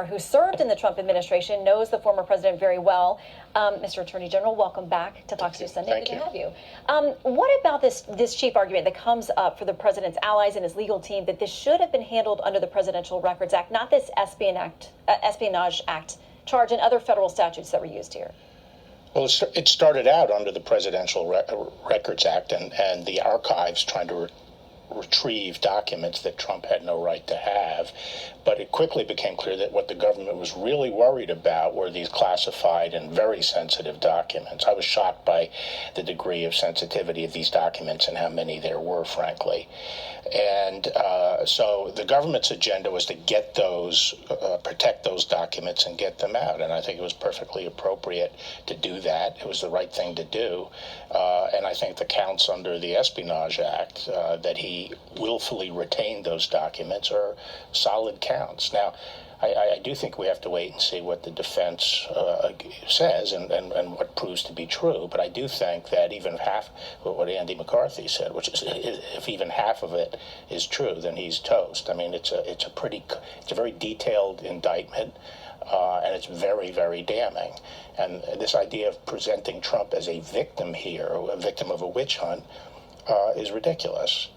who served in the Trump administration, knows the former president very well. Mr. Attorney General, welcome back to Fox News Sunday. Good to have you. What about this chief argument that comes up for the president's allies and his legal team that this should have been handled under the Presidential Records Act, not this Espionage Act charge and other federal statutes that were used here? Well, it started out under the Presidential Records Act and the archives trying to retrieve documents that Trump had no right to have. But it quickly became clear that what the government was really worried about were these classified and very sensitive documents. I was shocked by the degree of sensitivity of these documents and how many there were, frankly. And so the government's agenda was to get those, protect those documents and get them out. And I think it was perfectly appropriate to do that. It was the right thing to do. And I think the counts under the Espionage Act that he willfully retained those documents are solid counts. Now, I do think we have to wait and see what the defense says and what proves to be true. But I do think that even half of what Andy McCarthy said, which is if even half of it is true, then he's toast. I mean, it's a very detailed indictment. And it's very, very damning. And this idea of presenting Trump as a victim here, a victim of a witch hunt, is ridiculous.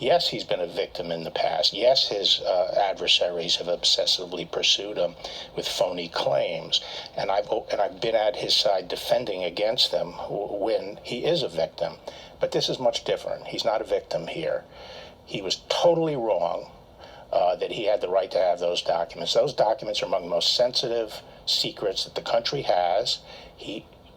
Yes, he's been a victim in the past. Yes, his adversaries have obsessively pursued him with phony claims. And I've been at his side defending against them when he is a victim. But this is much different. He's not a victim here. He was totally wrong that he had the right to have those documents. Those documents are among the most sensitive secrets that the country has.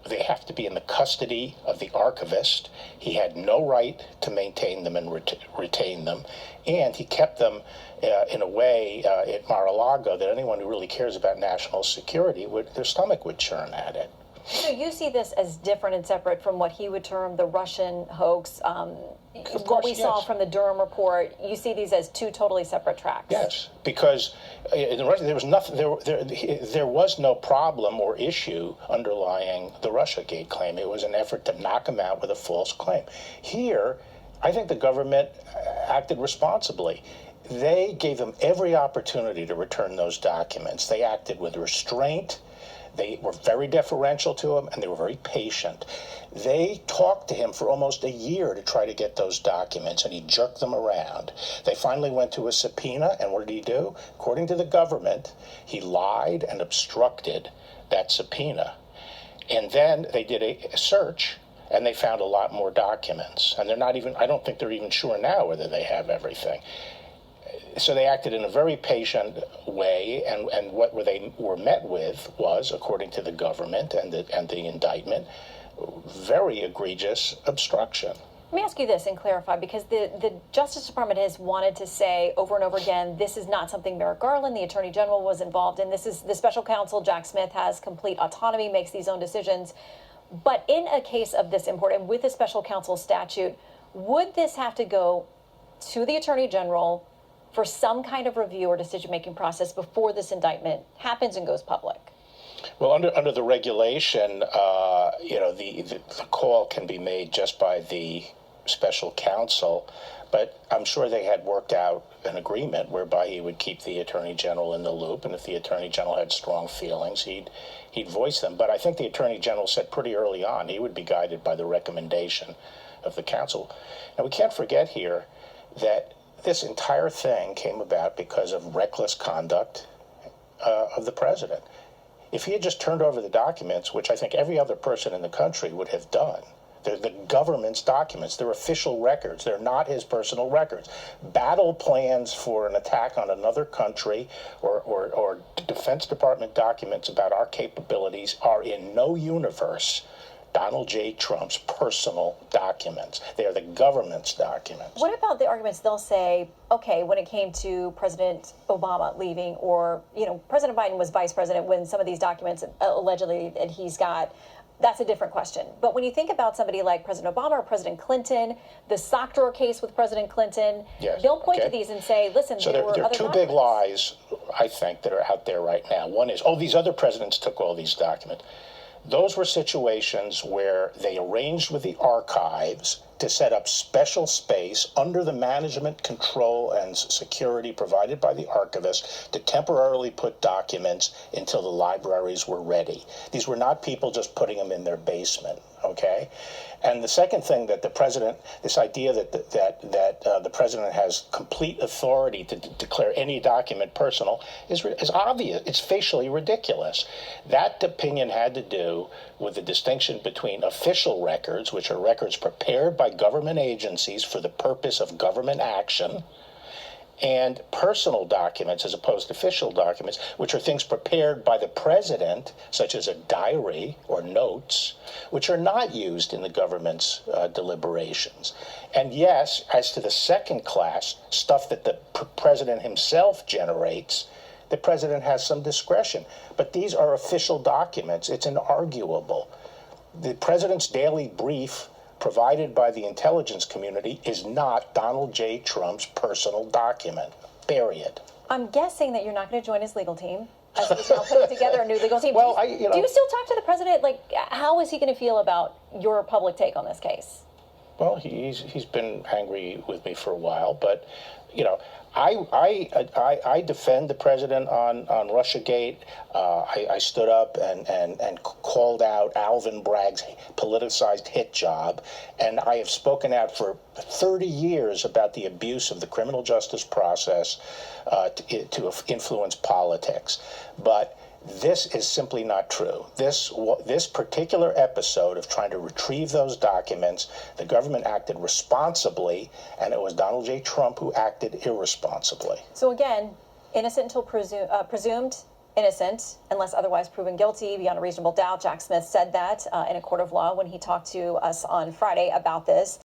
They have to be in the custody of the archivist. He had no right to maintain them and retain them. And he kept them in a way at Mar-a-Lago that anyone who really cares about national security, their stomach would churn at it. So you see this as different and separate from what he would term the Russian hoax, what we saw from the Durham report. You see these as two totally separate tracks. Yes, because in Russia there was nothing. There was no problem or issue underlying the Russiagate claim. It was an effort to knock him out with a false claim. Here, I think the government acted responsibly. They gave them every opportunity to return those documents. They acted with restraint. They were very deferential to him, and they were very patient. They talked to him for almost a year to try to get those documents, and he jerked them around. They finally went to a subpoena, and what did he do? According to the government, he lied and obstructed that subpoena. And then they did a search, and they found a lot more documents. And I don't think they're even sure now whether they have everything. So they acted in a very patient way, and what they were met with was, according to the government and the indictment, very egregious obstruction. Let me ask you this and clarify, because the Justice Department has wanted to say over and over again, this is not something Merrick Garland, the Attorney General, was involved in. This is the special counsel, Jack Smith, has complete autonomy, makes these own decisions. But in a case of this import, and with a special counsel statute, would this have to go to the Attorney General for some kind of review or decision-making process before this indictment happens and goes public? Well, under the regulation, the call can be made just by the special counsel, but I'm sure they had worked out an agreement whereby he would keep the Attorney General in the loop, and if the Attorney General had strong feelings, he'd voice them. But I think the Attorney General said pretty early on he would be guided by the recommendation of the counsel. Now, we can't forget here that this entire thing came about because of reckless conduct of the president. If he had just turned over the documents, which I think every other person in the country would have done, they're the government's documents. They're official records. They're not his personal records. Battle plans for an attack on another country or Defense Department documents about our capabilities are in no universe Donald J. Trump's personal documents. They are the government's documents. What about the arguments they'll say, okay, when it came to President Obama leaving, or, President Biden was vice president when some of these documents allegedly that he's got, that's a different question. But when you think about somebody like President Obama or President Clinton, the sock drawer case with President Clinton, yes, they'll point to these and say, listen, so there are two big lies, I think, that are out there right now. One is, these other presidents took all these documents. Those were situations where they arranged with the archives to set up special space under the management control and security provided by the archivist to temporarily put documents until the libraries were ready. These were not people just putting them in their basement, okay? And the second thing that the president, this idea that the president has complete authority to declare any document personal is obvious. It's facially ridiculous. That opinion had to do with the distinction between official records, which are records prepared by government agencies for the purpose of government action, and personal documents as opposed to official documents, which are things prepared by the president, such as a diary or notes, which are not used in the government's deliberations. And yes, as to the second class, stuff that the president himself generates, the president has some discretion. But these are official documents. It's inarguable. The president's daily brief provided by the intelligence community is not Donald J. Trump's personal document, period. I'm guessing that you're not going to join his legal team as he's now putting together a new legal team. Well, do you still talk to the president? Like, how is he going to feel about your public take on this case? Well, he's been angry with me for a while, but I defend the president on Russiagate. I stood up and called out Alvin Bragg's politicized hit job, and I have spoken out for 30 years about the abuse of the criminal justice process to influence politics. But this is simply not true. This particular episode of trying to retrieve those documents, the government acted responsibly, and it was Donald J. Trump who acted irresponsibly. So again, innocent until presumed innocent unless otherwise proven guilty beyond a reasonable doubt. Jack Smith said that in a court of law when he talked to us on Friday about this.